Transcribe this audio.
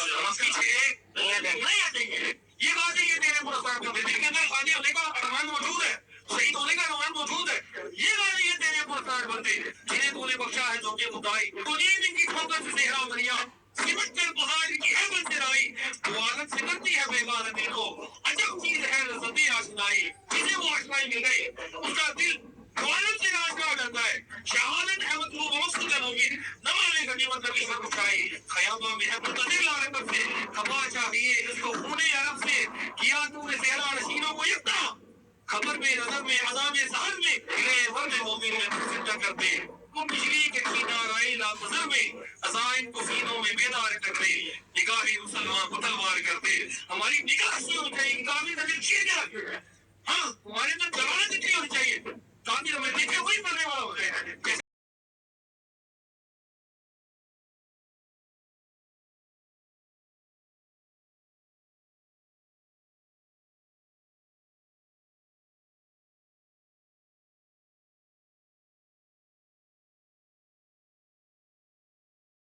نہیں آتے ہیں. یہ بات ہے، یہ تیرے پرستار کرتے دل کے اندر خالی ہونے کا ارمان موجود ہے، شہید ہونے کا ارمان موجود ہے. یہ بات ہے، یہ تیرے پرستار بنتے جنہیں تو نے بخشا ہے جو کہ خدائی تو نیند ان کی ٹھوکر سے صحرا دنیا سمٹ کر پہاڑ کی ہے بن سے رائی. وہ عادت سے کرتی ہے بے غارت دل کو عجب چیز ہے لذت آشنائی. جسے وہ آشنائی مل گئی اس کا دل غالب سے ناشنا ہو جاتا ہے. شہادت ہے مطلوب وقت کرو گی نہ مانے گا نعمت نبی پر اٹھائی. خیابہ میں ہے منتظر لارکت سے خبا چاہیے اس کو خونے عرب سے کیا تو نے صحرا نشینوں کو یکتا. خبر میں نظر میں عذاب سحر میں ہلے ورد مومن میں زندہ کرتے. وہ بجلی کے چینار آئے لا بزر میں عزائن کو سینوں میں بیدار کرتے. نگاہی مسلمان کو تلوار کرتے. ہماری نگاہ سے اٹھے انکامی نظر چیر کے رکھے. ہاں ہمارے اندر جلانا